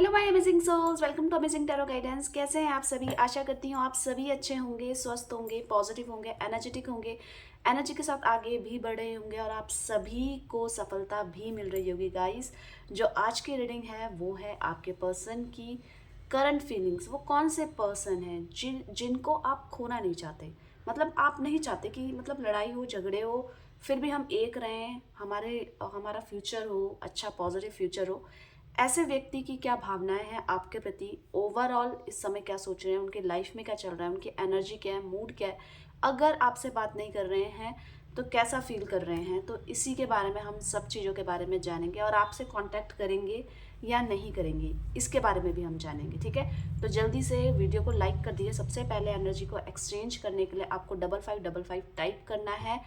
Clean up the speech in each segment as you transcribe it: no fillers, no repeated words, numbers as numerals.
Hello my amazing souls, welcome to amazing tarot guidance. कैसे हैं आप सभी? आशा करती हूँ आप सभी अच्छे होंगे, स्वस्थ होंगे, पॉजिटिव होंगे, एनर्जेटिक होंगे, एनर्जी के साथ आगे भी बढ़ रहे होंगे और आप सभी को सफलता भी मिल रही होगी। गाइस, जो आज की रीडिंग है वो है आपके पर्सन की करंट फीलिंग्स। वो कौन से पर्सन हैं जिनको आप खोना नहीं चाहते। मतलब आप नहीं चाहते कि मतलब लड़ाई हो, झगड़े हो, फिर भी हम एक रहें, हमारा फ्यूचर हो, अच्छा पॉजिटिव फ्यूचर हो। ऐसे व्यक्ति की क्या भावनाएं हैं आपके प्रति, ओवरऑल इस समय क्या सोच रहे हैं, उनकी लाइफ में क्या चल रहा है, उनकी एनर्जी क्या है, मूड क्या है। अगर आपसे बात नहीं कर रहे हैं तो कैसा फील कर रहे हैं, तो इसी के बारे में हम सब चीज़ों के बारे में जानेंगे और आपसे कांटेक्ट करेंगे या नहीं करेंगे इसके बारे में भी हम जानेंगे। ठीक है, तो जल्दी से वीडियो को लाइक कर दीजिए। सबसे पहले एनर्जी को एक्सचेंज करने के लिए आपको 5555 टाइप करना है,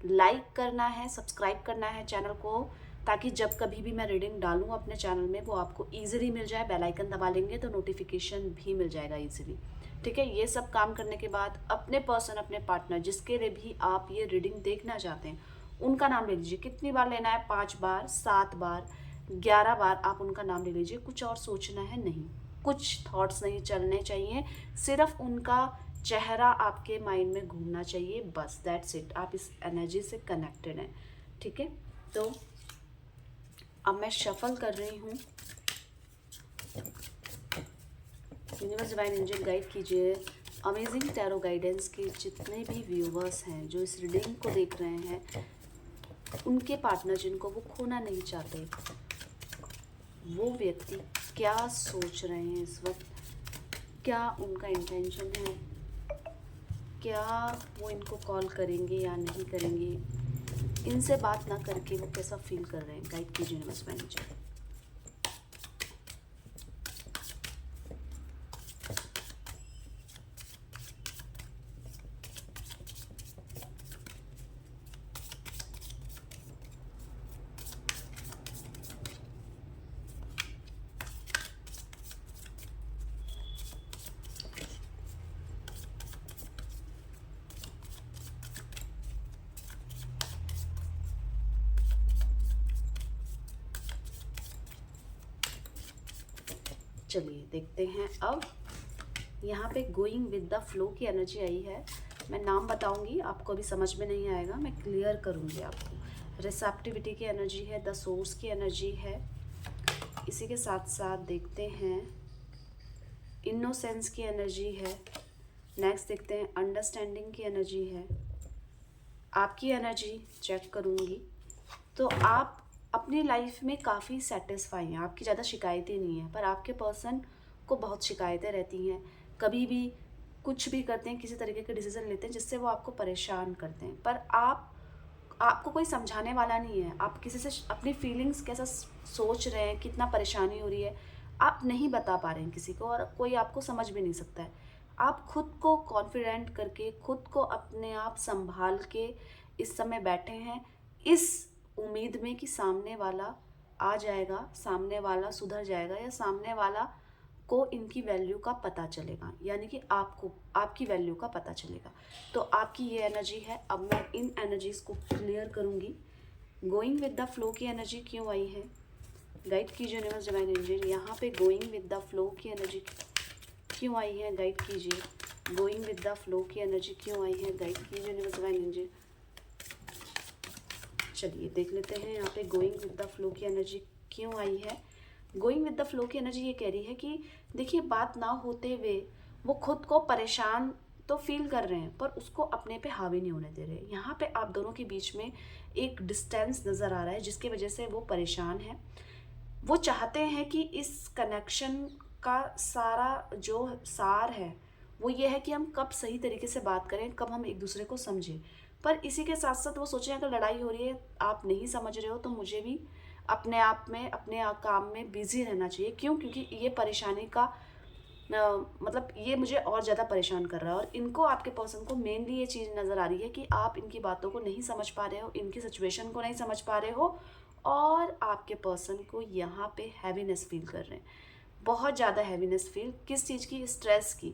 लाइक करना है, सब्सक्राइब करना है चैनल को, ताकि जब कभी भी मैं रीडिंग डालूँ अपने चैनल में वो आपको ईजिली मिल जाए। बेल आइकन दबा लेंगे तो नोटिफिकेशन भी मिल जाएगा ईजिली। ठीक है, ये सब काम करने के बाद अपने पर्सन, अपने पार्टनर जिसके लिए भी आप ये रीडिंग देखना चाहते हैं, उनका नाम ले लीजिए। कितनी बार लेना है? 5 बार, 7 बार, 11 बार आप उनका नाम ले लीजिए। कुछ और सोचना है नहीं, कुछ थॉट्स नहीं चलने चाहिए, सिर्फ उनका चेहरा आपके माइंड में घूमना चाहिए, बस दैट्स इट। आप इस एनर्जी से कनेक्टेड हैं। ठीक है, तो अब मैं शफल कर रही हूँ। यूनिवर्स डिवाइन एंजल गाइड कीजिए अमेजिंग टैरो गाइडेंस के जितने भी व्यूवर्स हैं जो इस रीडिंग को देख रहे हैं, उनके पार्टनर जिनको वो खोना नहीं चाहते, वो व्यक्ति क्या सोच रहे हैं इस वक्त, क्या उनका इंटेंशन है, क्या वो इनको कॉल करेंगे या नहीं करेंगे, इनसे बात ना करके वो कैसा फील कर रहे हैं। गाइड कीजिए यूनिवर्स डिवाइन एंजल। चलिए देखते हैं। अब यहाँ पे गोइंग विद द फ्लो की एनर्जी आई है। मैं नाम बताऊंगी, आपको अभी समझ में नहीं आएगा, मैं क्लियर करूंगी आपको। रिसेप्टिविटी की एनर्जी है, द सोर्स की एनर्जी है। इसी के साथ साथ देखते हैं इनोसेंस की एनर्जी है। नेक्स्ट देखते हैं अंडरस्टैंडिंग की एनर्जी है। आपकी एनर्जी चेक करूंगी तो आप अपनी लाइफ में काफ़ी सेटिस्फाई हैं, आपकी ज़्यादा शिकायतें नहीं हैं, पर आपके पर्सन को बहुत शिकायतें रहती हैं। कभी भी कुछ भी करते हैं, किसी तरीके के डिसीजन लेते हैं जिससे वो आपको परेशान करते हैं, पर आपको कोई समझाने वाला नहीं है। आप किसी से अपनी फीलिंग्स कैसा सोच रहे हैं, कितना परेशानी हो रही है, आप नहीं बता पा रहे हैं किसी को, और कोई आपको समझ भी नहीं सकता है। आप खुद को कॉन्फिडेंट करके, खुद को अपने आप संभाल के इस समय बैठे हैं, इस उम्मीद में कि सामने वाला आ जाएगा, सामने वाला सुधर जाएगा, या सामने वाला को इनकी वैल्यू का पता चलेगा, यानी कि आपको आपकी वैल्यू का पता चलेगा। तो आपकी ये एनर्जी है। अब मैं इन एनर्जीज को क्लियर करूँगी। गोइंग विद द फ्लो की एनर्जी क्यों आई है? गाइड कीजिए यूनिवर्स डिवाइन एंजल। यहाँ पे गोइंग विद द फ्लो की एनर्जी क्यों आई है? गाइड कीजिए। गोइंग विद द फ्लो की एनर्जी क्यों आई है? गाइड कीजिए यूनिवर्स डिवाइन एंजल। चलिए देख लेते हैं यहाँ पे गोइंग विद द फ्लो की एनर्जी क्यों आई है। गोइंग विद द फ्लो की एनर्जी ये कह रही है कि देखिए, बात ना होते हुए वो खुद को परेशान तो फील कर रहे हैं, पर उसको अपने पे हावी नहीं होने दे रहे। यहाँ पे आप दोनों के बीच में एक डिस्टेंस नज़र आ रहा है जिसकी वजह से वो परेशान है। वो चाहते हैं कि इस कनेक्शन का सारा जो सार है वो ये है कि हम कब सही तरीके से बात करें, कब हम एक दूसरे को समझें। पर इसी के साथ साथ वो सोच रहे हैं अगर लड़ाई हो रही है, आप नहीं समझ रहे हो, तो मुझे भी अपने आप में, अपने काम में बिजी रहना चाहिए। क्यों? क्योंकि ये परेशानी का मतलब ये मुझे और ज़्यादा परेशान कर रहा है। और इनको, आपके पर्सन को मेनली ये चीज़ नज़र आ रही है कि आप इनकी बातों को नहीं समझ पा रहे हो, इनकी सिचुएशन को नहीं समझ पा रहे हो, और आपके पर्सन को यहाँ पे हैवीनेस फील कर रहे हैं। बहुत ज़्यादा हैवीनेस फील, किस चीज़ की? स्ट्रेस की।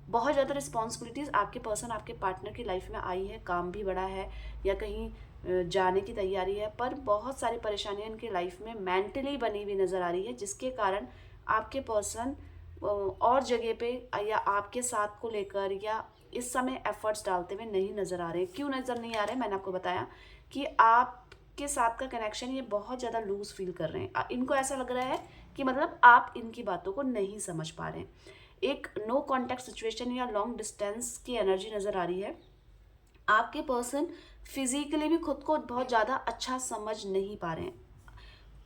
बहुत ज़्यादा रिस्पॉन्सिबिलिटीज़ आपके पर्सन, आपके पार्टनर की लाइफ में आई है। काम भी बड़ा है या कहीं जाने की तैयारी है, पर बहुत सारी परेशानियां इनकी लाइफ में मेंटली बनी हुई नज़र आ रही है, जिसके कारण आपके पर्सन और जगह पे या आपके साथ को लेकर या इस समय एफर्ट्स डालते हुए नहीं नज़र आ रहे। क्यों नज़र नहीं आ रहे, मैंने आपको बताया कि आपके साथ का कनेक्शन ये बहुत ज़्यादा लूज फील कर रहे हैं। इनको ऐसा लग रहा है कि मतलब आप इनकी बातों को नहीं समझ पा रहे हैं। एक नो कॉन्टैक्ट सिचुएशन या लॉन्ग डिस्टेंस की एनर्जी नज़र आ रही है। आपके पर्सन फिजिकली भी खुद को बहुत ज़्यादा अच्छा समझ नहीं पा रहे हैं।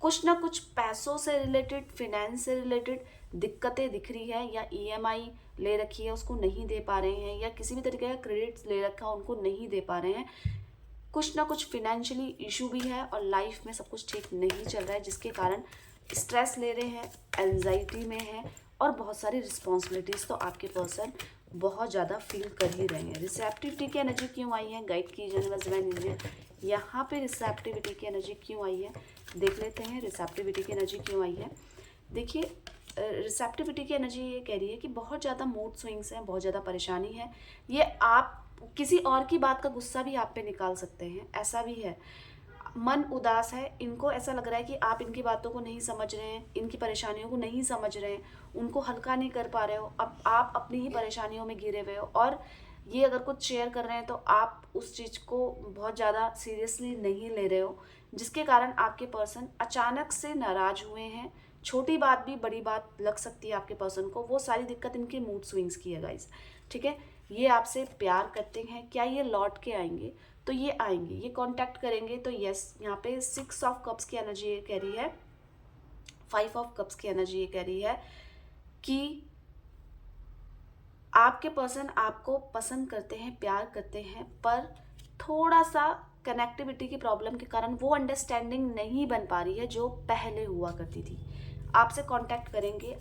कुछ ना कुछ पैसों से रिलेटेड, फिनेंस से रिलेटेड दिक्कतें दिख रही है, या ईएमआई ले रखी है उसको नहीं दे पा रहे हैं, या किसी भी तरीके का क्रेडिट ले रखा है उनको नहीं दे पा रहे हैं। कुछ ना कुछ फिनेंशियली इशू भी है और लाइफ में सब कुछ ठीक नहीं चल रहा है, जिसके कारण स्ट्रेस ले रहे हैं, एंजाइटी में है और बहुत सारी रिस्पॉन्सिबिलिटीज़ तो आपके पर्सन बहुत ज़्यादा फील कर ही रहे हैं। रिसेप्टिविटी की एनर्जी क्यों आई है, गाइड कीजिए डिवाइन एंजल। यहाँ पे रिसेप्टिविटी की एनर्जी क्यों आई है, देख लेते हैं रिसेप्टिविटी की एनर्जी क्यों आई है। देखिए रिसेप्टिविटी की एनर्जी ये कह रही है कि बहुत ज़्यादा मूड स्विंग्स हैं, बहुत ज़्यादा परेशानी है। ये आप किसी और की बात का गुस्सा भी आप पे निकाल सकते हैं, ऐसा भी है। मन उदास है, इनको ऐसा लग रहा है कि आप इनकी बातों को नहीं समझ रहे हैं, इनकी परेशानियों को नहीं समझ रहे हैं, उनको हल्का नहीं कर पा रहे हो। अब आप अपनी ही परेशानियों में घिरे हुए हो और ये अगर कुछ शेयर कर रहे हैं तो आप उस चीज़ को बहुत ज़्यादा सीरियसली नहीं ले रहे हो, जिसके कारण आपके पर्सन अचानक से नाराज़ हुए हैं। छोटी बात भी बड़ी बात लग सकती है आपके पर्सन को, वो सारी दिक्कत इनके मूड स्विंग्स की है गाइस, ठीक है। ये आपसे प्यार करते हैं, क्या ये लौट के आएंगे, तो ये आएंगे, ये कांटेक्ट करेंगे तो यस। यहाँ पे 6 ऑफ कप्स की एनर्जी ये कह रही है, 5 ऑफ कप्स की एनर्जी ये कह रही है कि आपके पर्सन आपको पसंद करते हैं, प्यार करते हैं, पर थोड़ा सा कनेक्टिविटी की प्रॉब्लम के कारण वो अंडरस्टैंडिंग नहीं बन पा रही है जो पहले हुआ करती थी। आपसे कांटेक्ट करेंगे,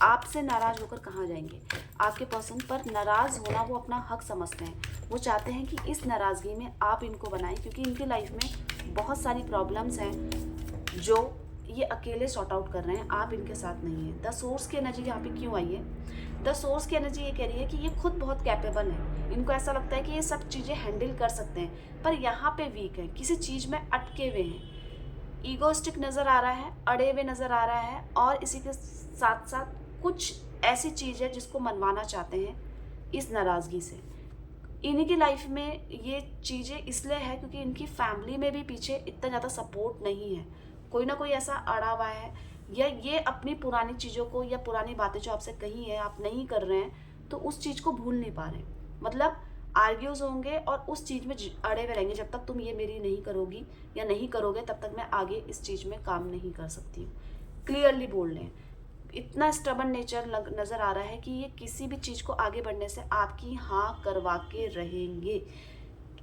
आपसे नाराज़ होकर कहाँ जाएंगे। आपके पर्सन पर नाराज़ होना वो अपना हक समझते हैं। वो चाहते हैं कि इस नाराज़गी में आप इनको बनाएं, क्योंकि इनकी लाइफ में बहुत सारी प्रॉब्लम्स हैं जो ये अकेले सॉर्ट आउट कर रहे हैं, आप इनके साथ नहीं हैं। द सोर्स की एनर्जी यहाँ पे क्यों आई है, द सोर्स की एनर्जी ये कह रही है कि ये खुद बहुत कैपेबल है। इनको ऐसा लगता है कि ये सब चीज़ें हैंडल कर सकते हैं, पर यहाँ पे वीक है, किसी चीज़ में अटके हुए हैं। ईगोस्टिक नज़र आ रहा है, अड़े हुए नज़र आ रहा है, और इसी के साथ साथ कुछ ऐसी चीज़ है जिसको मनवाना चाहते हैं इस नाराज़गी से। इन्हीं की लाइफ में ये चीज़ें इसलिए है क्योंकि इनकी फैमिली में भी पीछे इतना ज़्यादा सपोर्ट नहीं है। कोई ना कोई ऐसा अड़ा हुआ है, या ये अपनी पुरानी चीज़ों को या पुरानी बातें जो आपसे कही है आप नहीं कर रहे हैं, तो उस चीज़ को भूल नहीं पा रहे। मतलब आर्ग्यूज होंगे और उस चीज़ में अड़े हुए रहेंगे, जब तक तुम ये मेरी नहीं करोगी या नहीं करोगे तब तक मैं आगे इस चीज़ में काम नहीं कर सकती हूँ। क्लियरली बोल लें, इतना स्टबन नेचर नज़र आ रहा है कि ये किसी भी चीज़ को आगे बढ़ने से आपकी हाँ करवा के रहेंगे।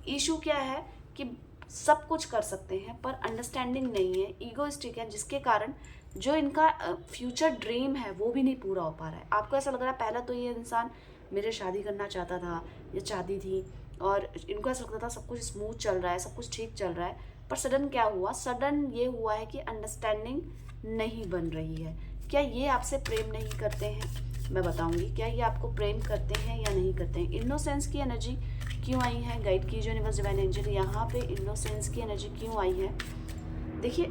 इशू क्या है कि सब कुछ कर सकते हैं पर अंडरस्टैंडिंग नहीं है, ईगोइस्टिक है, जिसके कारण जो इनका फ्यूचर ड्रीम है वो भी नहीं पूरा हो पा रहा है। आपको ऐसा लग रहा है पहले तो ये इंसान मेरे शादी करना चाहता था या चाहती थी, और इनको ऐसा लगता था सब कुछ स्मूथ चल रहा है, सब कुछ ठीक चल रहा है, पर सडन क्या हुआ, सडन ये हुआ है कि अंडरस्टैंडिंग नहीं बन रही है। क्या ये आपसे प्रेम नहीं करते हैं, मैं बताऊंगी क्या ये आपको प्रेम करते हैं या नहीं करते हैं। इनोसेंस की एनर्जी क्यों आई है, गाइड कीजिए यूनिवर्स डिवाइन एंजल। यहाँ पे इनोसेंस की एनर्जी क्यों आई है, देखिए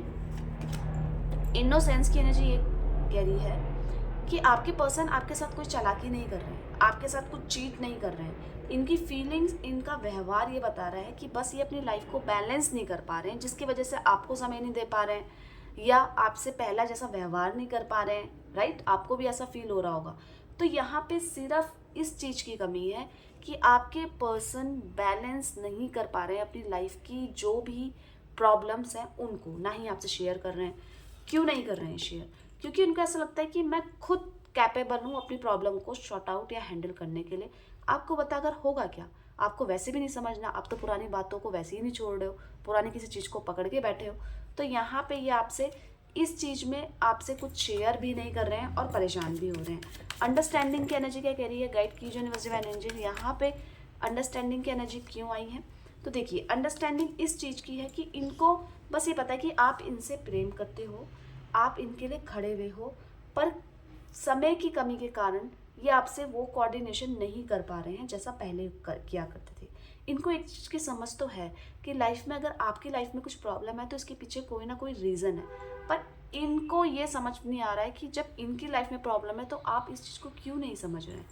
इनोसेंस की एनर्जी ये कह रही है कि आपके पर्सन आपके साथ कोई चालाकी नहीं कर रहे हैं, आपके साथ कुछ चीट नहीं कर रहे हैं। इनकी फीलिंग्स, इनका व्यवहार ये बता रहा है कि बस ये अपनी लाइफ को बैलेंस नहीं कर पा रहे हैं, जिसकी वजह से आपको समय नहीं दे पा रहे हैं या आपसे पहला जैसा व्यवहार नहीं कर पा रहे हैं। राइट, आपको भी ऐसा फील हो रहा होगा। तो यहाँ पे सिर्फ इस चीज़ की कमी है कि आपके पर्सन बैलेंस नहीं कर पा रहे हैं अपनी लाइफ की जो भी प्रॉब्लम्स हैं उनको, ना ही आपसे शेयर कर रहे हैं। क्यों नहीं कर रहे हैं शेयर, क्योंकि उनको ऐसा लगता है कि मैं खुद कैपेबल हूँ अपनी प्रॉब्लम को शॉर्ट आउट या हैंडल करने के लिए। आपको बताकर होगा क्या, आपको वैसे भी नहीं समझना, आप तो पुरानी बातों को वैसे ही नहीं छोड़ रहे हो, पुरानी किसी चीज़ को पकड़ के बैठे हो। तो यहाँ पे ये आपसे इस चीज़ में आपसे कुछ शेयर भी नहीं कर रहे हैं और परेशान भी हो रहे हैं। अंडरस्टैंडिंग की एनर्जी क्या कह रही है, गाइड कीजिए यूनिवर्स डिवाइन एंजल। यहाँ पे अंडरस्टैंडिंग की एनर्जी क्यों आई है, तो देखिए अंडरस्टैंडिंग इस चीज़ की है कि इनको बस ये पता है कि आप इनसे प्रेम करते हो, आप इनके लिए खड़े हुए हो, पर समय की कमी के कारण ये आपसे वो कोऑर्डिनेशन नहीं कर पा रहे हैं जैसा पहले किया करते थे। इनको एक चीज़ की समझ तो है कि लाइफ में अगर आपकी लाइफ में कुछ प्रॉब्लम है तो इसके पीछे कोई ना कोई रीज़न है, पर इनको ये समझ नहीं आ रहा है कि जब इनकी लाइफ में प्रॉब्लम है तो आप इस चीज़ को क्यों नहीं समझ रहे हैं।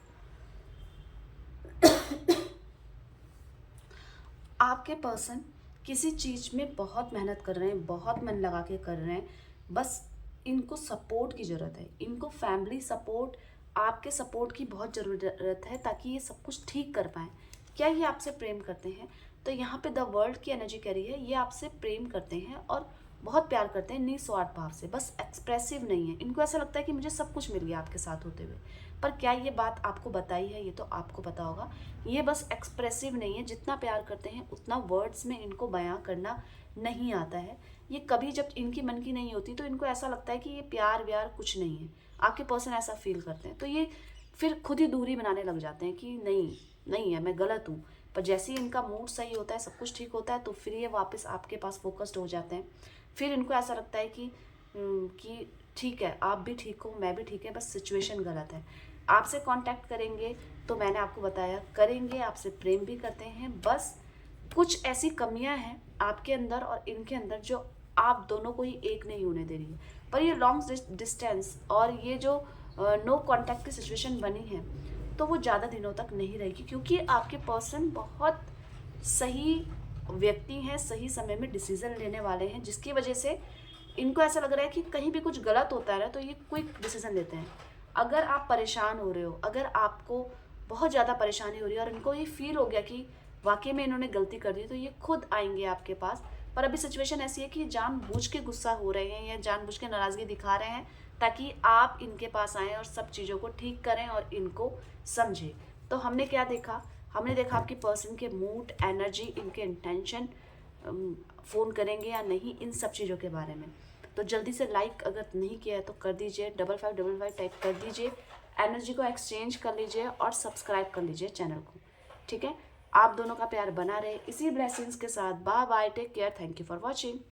आपके पर्सन किसी चीज़ में बहुत मेहनत कर रहे हैं, बहुत मन लगा के कर रहे हैं, बस इनको सपोर्ट की ज़रूरत है, इनको फैमिली सपोर्ट, आपके सपोर्ट की बहुत ज़रूरत है ताकि ये सब कुछ ठीक कर पाएँ। क्या ये आपसे प्रेम करते हैं? तो यहाँ पे द वर्ल्ड की एनर्जी कह रही है ये आपसे प्रेम करते हैं और बहुत प्यार करते हैं निस्वार्थ भाव से, बस एक्सप्रेसिव नहीं है। इनको ऐसा लगता है कि मुझे सब कुछ मिल गया आपके साथ होते हुए। पर क्या ये बात आपको बताई है, ये तो आपको पता होगा। ये बस एक्सप्रेसिव नहीं है, जितना प्यार करते हैं उतना वर्ड्स में इनको बयां करना नहीं आता है। ये कभी जब इनकी मन की नहीं होती तो इनको ऐसा लगता है कि ये प्यार व्यार कुछ नहीं है। आपके पर्सन ऐसा फील करते हैं तो ये फिर खुद ही दूरी बनाने लग जाते हैं कि नहीं नहीं है, मैं गलत हूँ। पर जैसे ही इनका मूड सही होता है, सब कुछ ठीक होता है, तो फिर ये वापस आपके पास फोकस्ड हो जाते हैं। फिर इनको ऐसा लगता है कि ठीक है, आप भी ठीक हो, मैं भी ठीक है, बस सिचुएशन गलत है। आपसे कांटेक्ट करेंगे तो मैंने आपको बताया करेंगे, आपसे प्रेम भी करते हैं, बस कुछ ऐसी कमियां हैं आपके अंदर और इनके अंदर जो आप दोनों को ही एक नहीं होने दे रही है। पर ये लॉन्ग डिस्टेंस और ये जो नो कांटेक्ट की सिचुएशन बनी है तो वो ज़्यादा दिनों तक नहीं रहेगी, क्योंकि आपके पर्सन बहुत सही व्यक्ति हैं, सही समय में डिसीजन लेने वाले हैं, जिसकी वजह से इनको ऐसा लग रहा है कि कहीं भी कुछ गलत होता है ना तो ये क्विक डिसीजन लेते हैं। अगर आप परेशान हो रहे हो, अगर आपको बहुत ज़्यादा परेशानी हो रही है और इनको ये फील हो गया कि वाकई में इन्होंने गलती कर दी, तो ये खुद आएंगे आपके पास। पर अभी सिचुएशन ऐसी है कि जानबूझ के गुस्सा हो रहे हैं या जानबूझ के नाराज़गी दिखा रहे हैं ताकि आप इनके पास आएँ और सब चीज़ों को ठीक करें और इनको समझें। तो हमने क्या देखा? हमने देखा आपके पर्सन के मूड, एनर्जी, इनके इंटेंशन, फ़ोन करेंगे या नहीं, इन सब चीज़ों के बारे में। तो जल्दी से लाइक अगर नहीं किया है तो कर दीजिए, 5555 टाइप कर दीजिए, एनर्जी को एक्सचेंज कर लीजिए और सब्सक्राइब कर लीजिए चैनल को। ठीक है? आप दोनों का प्यार बना रहे इसी ब्लेसिंग्स के साथ। Bye bye, take care, thank you for watching.